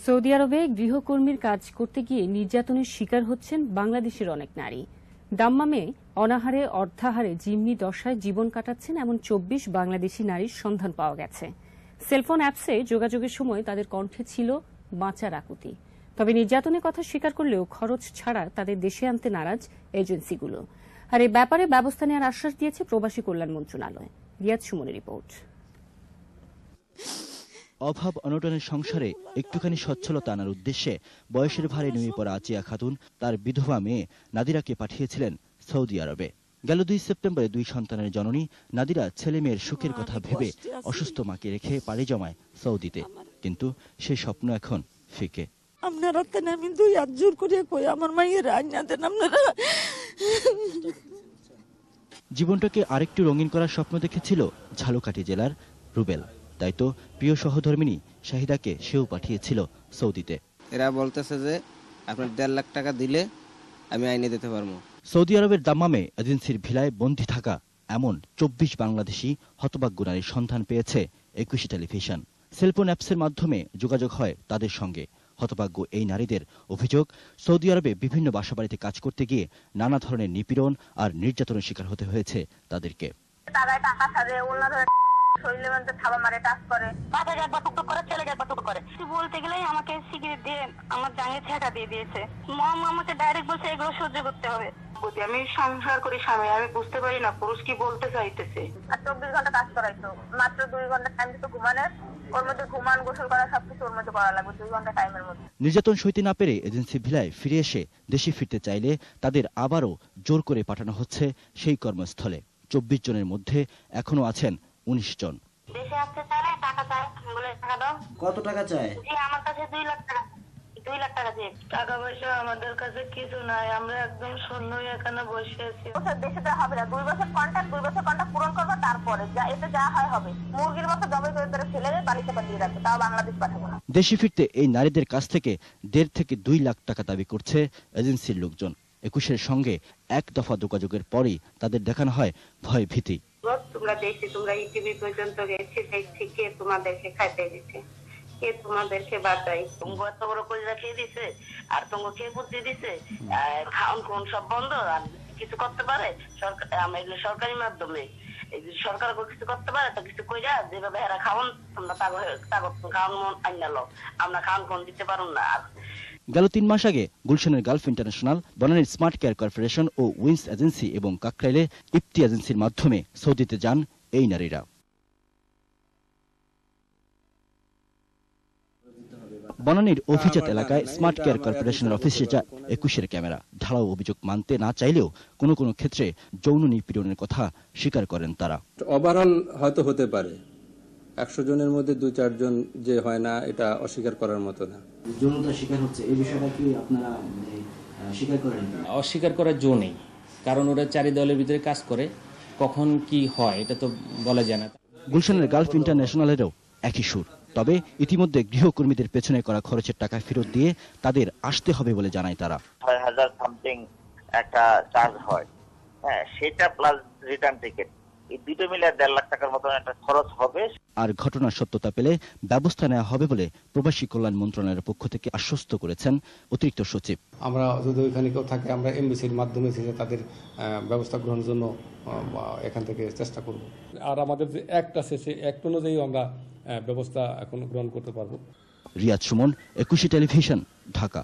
Saudi আরবে গৃহকর্মীর কাজ করতে গিয়ে নির্যাতনের শিকার হচ্ছেন বাংলাদেশের অনেক নারী। দাম্মামে অনাহারে অর্ধাহারে জিম্মি দশায় জীবন কাটাচ্ছেন এমন ২৪ বাংলাদেশি নারীর সন্ধান পাওয়া গেছে। সেলফোন অ্যাপসে যোগাযোগের সময় তাদের কণ্ঠে ছিল বাঁচার আকুতি। তবে নির্যাতনের কথা স্বীকার করলেও খরচ ছাড়া তাদের দেশে আনতে নারাজ এজেন্সিগুলো। আর এই ব্যাপারে ব্যবস্থা নেওয়ার আশ্বাস দিয়েছে প্রবাসী কল্যাণ মন্ত্রণালয়। রিয়াদ সুমনের রিপোর্ট। অভাব অনটনের সংসারে একটুখানি সচ্ছলতা আনার উদ্দেশ্যে বয়সের ভারে নুয়ে পড়া আজিয়া খাতুন তার বিধবা মেয়ে নাদিরাকে পাঠিয়েছিলেন সৌদি আরবে। গেল ২ সেপ্টেম্বরে ২ সন্তানের জননী নাদিরা ছেলে মেয়ের সুখের কথা ভেবে অসুস্থ মাকে রেখে পাড়ি জমায় সৌদিতে, কিন্তু সে স্বপ্ন এখন ফিকে। আপনারা আমি ২ হাত জোর করে কই আমার মায়ের আইনা দেন আপনারা। জীবনটাকে আরেকটু রঙিন করার স্বপ্ন দেখেছিল ঝালকাঠি জেলার রুবেল। তাই তো প্রিয় সহধর্মিনী শাহিদাকে সেও পাঠিয়েছিল সৌদিতে। এরা বলতেছে যে আপনি ১.৫ লাখ টাকা দিলে আমি আইনে দিতে পারবো। সৌদি আরবের দাম্মামে এজেন্সির ভিলায় বন্দী থাকা এমন ২৪ বাংলাদেশি হতভাগ্য নারীর সন্ধান পেয়েছে একুশে টেলিভিশন। সেলফোন অ্যাপসের মাধ্যমে যোগাযোগ হয় তাদের সঙ্গে। হতভাগ্য এই নারীদের অভিযোগ, সৌদি আরবে বিভিন্ন বাসাবাড়িতে কাজ করতে গিয়ে নানা ধরনের নিপীড়ন আর নির্যাতনের শিকার হতে হয়েছে তাদেরকে। শরীরের মধ্যে থাবা মারে, টাচ করে, বাবাকে একবার টুকটুক করে, ছেলেকে একবার টুকটুক করে। বলতে গেলেই আমাকে সিগারেট দিয়ে আমার জাঙ্গে ছেঁকা দিয়ে দিয়েছে। মম আমাকে ডাইরেক্ট বলছে এগুলো সহ্য করতে হবে। আমি সংসার করি স্বামী, আমি বুঝতে পারি না পুরুষ কি বলতে চাইতেছে। আর ২৪ ঘন্টা কাজ করাইতো, মাত্র 2 ঘন্টা টাইম দিত ঘুমানোর। ওর মধ্যে ঘুমান, গোসল করা সবকিছু ওর মধ্যে করা লাগবে 2 ঘন্টা টাইমের মধ্যে। নির্যাতন সইতে না পেরে এজেন্সি ভিলায় ফিরে এসে দেশে ফিরতে চাইলে তাদের আবারও জোর করে পাঠানো হচ্ছে সেই কর্মস্থলে। ২৪ জনের মধ্যে এখনো আছেন ১৯ জন। দেশে আসতে চাইলে টাকা চায়, বলে টাকা দাও। কত টাকা চায়? জি আমার কাছে ২ লাখ টাকা। 2 লাখ টাকা দিয়ে টাকা পয়সা আমাদের কাছে কিছু নাই, আমরা একদম শূন্যই এখানে বসে আছি। দেশে তো হবে না, 2 বছর কন্ট্রাক্ট পূরণ করবো, তারপরে এতে যা হয় হবে। মুরগির মতো জবাই করে তারা ফেলে বাড়িতে পাঠিয়ে রাখবে, তাও বাংলাদেশ পাঠাবো না। দেশে ফিরতে এই নারীদের কাছ থেকে ১.৫ থেকে ২ লাখ টাকা দাবি করছে এজেন্সির লোকজন। একুশের সঙ্গে এক দফা যোগাযোগের পরই তাদের দেখানো হয় ভয় ভীতি। তোমরা দেখছি, তোমরা ইটিভি পর্যন্ত গেছি, দেখছি কে তোমাদেরকে খাইতে দিচ্ছে, কে তোমাদেরকে বাঁচাই। তোমাকে এত বড় করে রেখে দিছে, আর তোমাকে কে বুদ্ধি দিছে, খাওন কোন সব বন্ধ, আর কিছু করতে পারে সরকার, এগুলো সরকারি মাধ্যমে সরকার কিছু করতে পারে তো কিছু কইরা যেভাবে এরা খাওন, তোমরা খাওয়ান মন আইনা লো, আমরা খাওয়ান কোন দিতে পারুন না। গেল ৩ মাস আগে গুলশানের গালফ ইন্টারন্যাশনাল, বনানীর স্মার্ট কেয়ার কর্পোরেশন ও উইন্স এজেন্সি এবং কাকরাইলে ইফতি এজেন্সির মাধ্যমে সৌদিতে যান এই নারীরা। বনানীর অভিজাত এলাকায় স্মার্ট কেয়ার কর্পোরেশনের অফিসে যায় ২১-এর ক্যামেরা। ঢালাও অভিযোগ মানতে না চাইলেও কোনো কোনো ক্ষেত্রে যৌন নিপীড়নের কথা স্বীকার করেন তারা। ওভারঅল হয়তো হতে পারে ১০০ জনের মধ্যে ২-৪ জন যে হয় না, এটা অস্বীকার করার মতো না। যৌনতা স্বীকার হচ্ছে, এই বিষয়টা কি আপনারা স্বীকার করেন? অস্বীকার করার জো নেই, কারণ ওরা 4 দলের ভিতরে কাজ করে, কখন কি হয় এটা তো বলা যায় না। গুলশানের গালফ ইন্টারন্যাশনালেরও একই সুর। তবে ইতিমধ্যে গৃহকর্মীদের পেছনে করা খরচের টাকা ফেরত দিয়ে তাদের আসতে হবে বলে জানায় তারা। ৬,০০০ সামথিং একটা চার্জ হয়, হ্যাঁ, সেটা প্লাস রিটার্ন টিকিট, এই দুটো মিলে ১.৫ লাখ টাকার মতো একটা খরচ হবে। আর ঘটনার সত্যতা পেলে ব্যবস্থা নেওয়া হবে বলে প্রবাসী কল্যাণ মন্ত্রণালয়ের পক্ষ থেকে আশ্বস্ত করেছেন অতিরিক্ত সচিব। আমরা যদি ওইখানে কেউ থাকে, আমরা এমবিসির মাধ্যমে তাদের ব্যবস্থা গ্রহণের জন্য এখান থেকে চেষ্টা করব। আর আমাদের যে অ্যাক্ট আছে, সেই অ্যাক্ট অনুযায়ী আমরা ব্যবস্থা এখন গ্রহণ করতে পারবো। রিয়াদ সুমন, একুশে টেলিভিশন, ঢাকা।